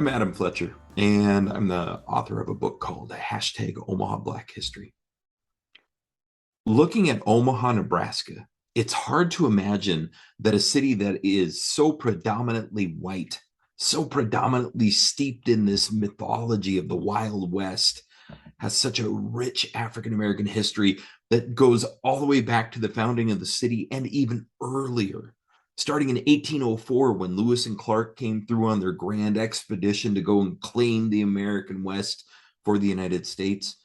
I'm Adam Fletcher, and I'm the author of a book called #Omaha Black History. Looking at Omaha, Nebraska, it's hard to imagine that a city that is so predominantly white, so predominantly steeped in this mythology of the Wild West, has such a rich African American history that goes all the way back to the founding of the city and even earlier. Starting in 1804, when Lewis and Clark came through on their grand expedition to go and claim the American West for the United States,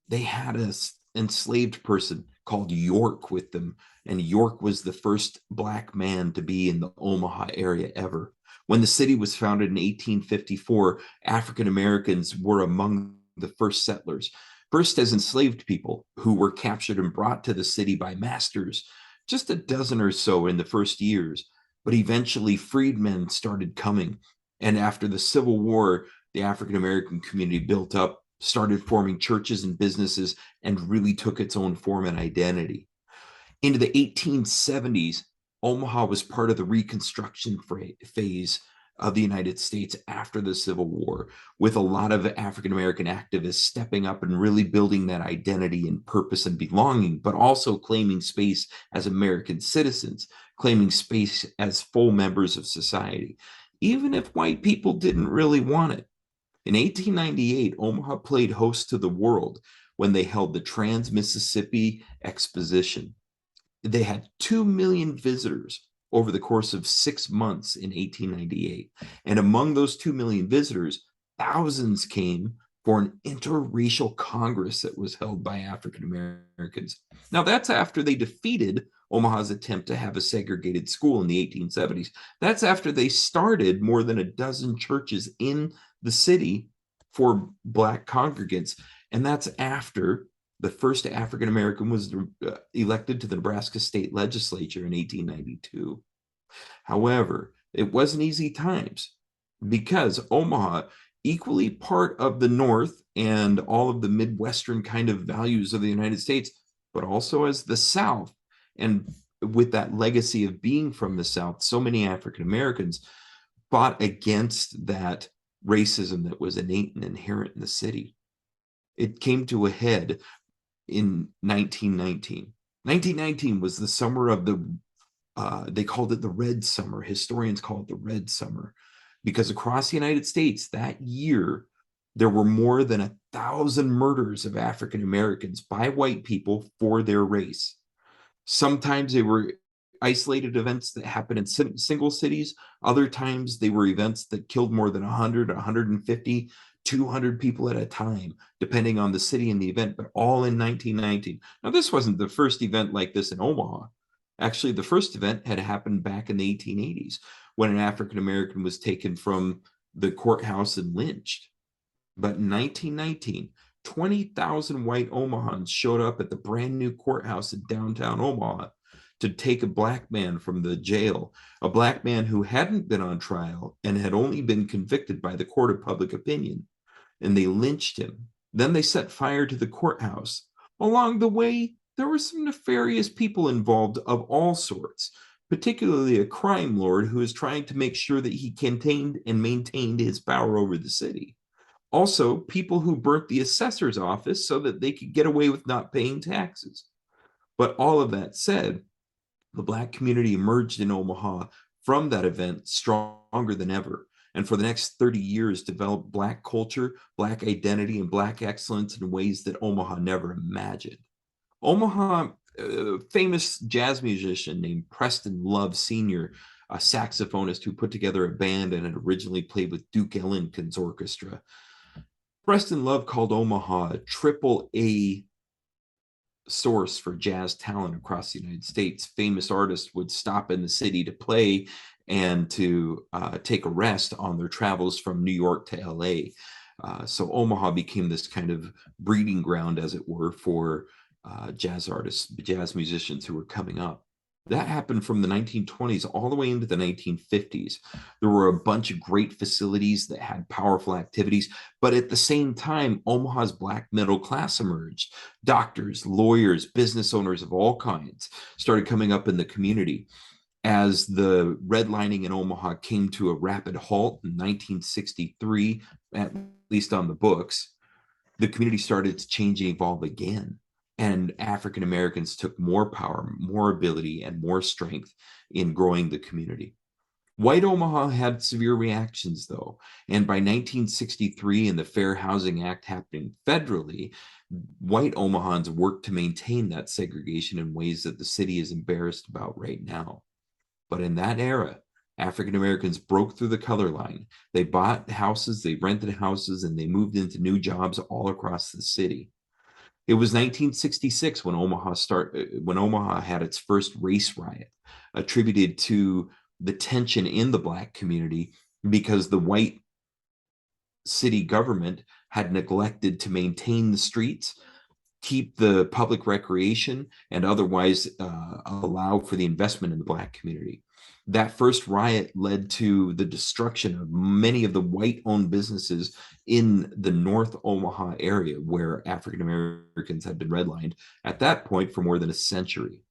they had an enslaved person called York with them. And York was the first Black man to be in the Omaha area ever. When the city was founded in 1854, African Americans were among the first settlers, first as enslaved people who were captured and brought to the city by masters, just a dozen or so in the first years. But eventually, freedmen started coming. And after the Civil War, the African American community built up, started forming churches and businesses, and really took its own form and identity. Into the 1870s, Omaha was part of the Reconstruction phase of the United States after the Civil War, with a lot of African American activists stepping up and really building that identity and purpose and belonging, but also claiming space as American citizens, claiming space as full members of society, even if white people didn't really want it. In 1898, Omaha played host to the world when they held the Trans Mississippi Exposition. They had 2 million visitors over the course of 6 months in 1898. And among those 2 million visitors, thousands came for an interracial congress that was held by African Americans. Now, that's after they defeated Omaha's attempt to have a segregated school in the 1870s. That's after they started more than a dozen churches in the city for Black congregants. And that's after the first African American was elected to the Nebraska state legislature in 1892. However, it wasn't easy times because Omaha, equally part of the North and all of the Midwestern kind of values of the United States, but also as the South. And with that legacy of being from the South, so many African Americans fought against that racism that was innate and inherent in the city. It came to a head in 1919. 1919 was the summer of they called it the Red Summer. Historians call it the Red Summer because across the United States that year, there were more than 1,000 murders of African Americans by white people for their race. Sometimes they were isolated events that happened in single cities. Other times they were events that killed more than 100, 150, 200 people at a time, depending on the city and the event, but all in 1919. Now, this wasn't the first event like this in Omaha. Actually, the first event had happened back in the 1880s when an African American was taken from the courthouse and lynched. But in 1919, 20,000 white Omahans showed up at the brand new courthouse in downtown Omaha to take a Black man from the jail, a Black man who hadn't been on trial and had only been convicted by the court of public opinion. And they lynched him. Then they set fire to the courthouse. Along the way, there were some nefarious people involved of all sorts, particularly a crime lord who is trying to make sure that he contained and maintained his power over the city. Also, people who burnt the assessor's office so that they could get away with not paying taxes. But all of that said, the Black community emerged in Omaha from that event stronger than ever. And for the next 30 years, developed Black culture, Black identity, and Black excellence in ways that Omaha never imagined. Omaha, a famous jazz musician named Preston Love Sr., a saxophonist who put together a band and had originally played with Duke Ellington's orchestra. Preston Love called Omaha a triple A source for jazz talent across the United States. Famous artists would stop in the city to play and to take a rest on their travels from New York to LA. So Omaha became this kind of breeding ground, as it were, for jazz artists, jazz musicians who were coming up. That happened from the 1920s all the way into the 1950s. There were a bunch of great facilities that had powerful activities, but at the same time, Omaha's Black middle class emerged. Doctors, lawyers, business owners of all kinds started coming up in the community. As the redlining in Omaha came to a rapid halt in 1963, at least on the books, the community started to change and evolve again. And African Americans took more power, more ability, and more strength in growing the community. White Omaha had severe reactions, though, and by 1963 and the Fair Housing Act happening federally, white Omahans worked to maintain that segregation in ways that the city is embarrassed about right now. But in that era, African Americans broke through the color line. They bought houses, they rented houses, and they moved into new jobs all across the city. It was 1966 when Omaha had its first race riot, attributed to the tension in the Black community because the white city government had neglected to maintain the streets, keep the public recreation, and otherwise allow for the investment in the Black community. That first riot led to the destruction of many of the white-owned businesses in the North Omaha area, where African Americans had been redlined at that point for more than a century.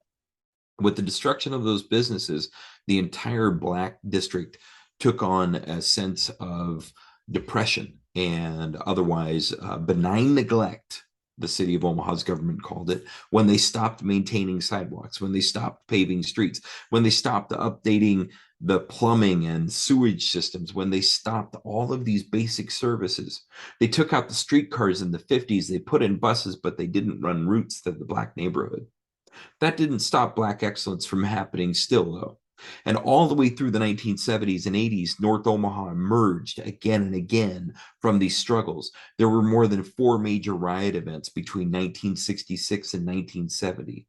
With the destruction of those businesses, the entire Black district took on a sense of depression and otherwise benign neglect, the city of Omaha's government called it, when they stopped maintaining sidewalks, when they stopped paving streets, when they stopped updating the plumbing and sewage systems, when they stopped all of these basic services. They took out the streetcars in the 50s, they put in buses, but they didn't run routes to the Black neighborhood. That didn't stop Black excellence from happening still, though. And all the way through the 1970s and 80s, North Omaha emerged again and again from these struggles. There were more than 4 major riot events between 1966 and 1970.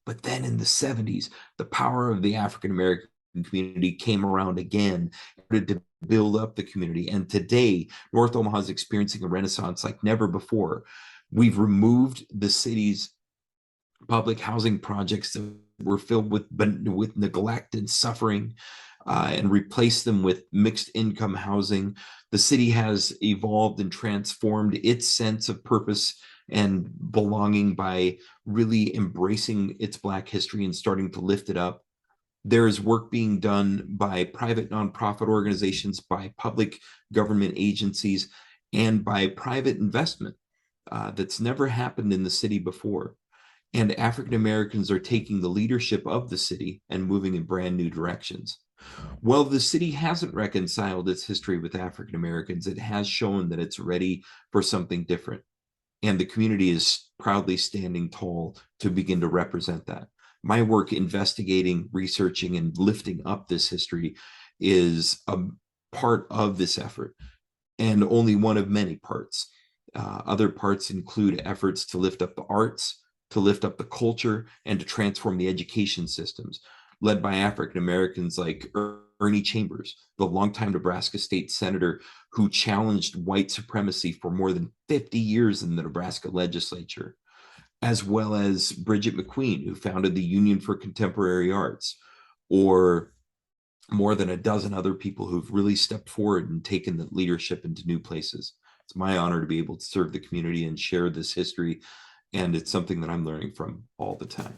But then in the 70s, the power of the African American community came around again, to build up the community. And today, North Omaha is experiencing a renaissance like never before. We've removed the city's public housing projects that were filled with neglect and suffering, and replaced them with mixed income housing. The city has evolved and transformed its sense of purpose and belonging by really embracing its Black history and starting to lift it up. There is work being done by private nonprofit organizations, by public government agencies, and by private investment that's never happened in the city before. And African Americans are taking the leadership of the city and moving in brand new directions. Well, the city hasn't reconciled its history with African Americans. It has shown that it's ready for something different. And the community is proudly standing tall to begin to represent that. My work investigating, researching, and lifting up this history is a part of this effort, and only one of many parts. Other parts include efforts to lift up the arts, to lift up the culture, and to transform the education systems, led by African Americans like Ernie Chambers, the longtime Nebraska state senator who challenged white supremacy for more than 50 years in the Nebraska legislature, as well as Bridget McQueen, who founded the Union for Contemporary Arts, or more than a dozen other people who've really stepped forward and taken the leadership into new places. It's my honor to be able to serve the community and share this history, and it's something that I'm learning from all the time.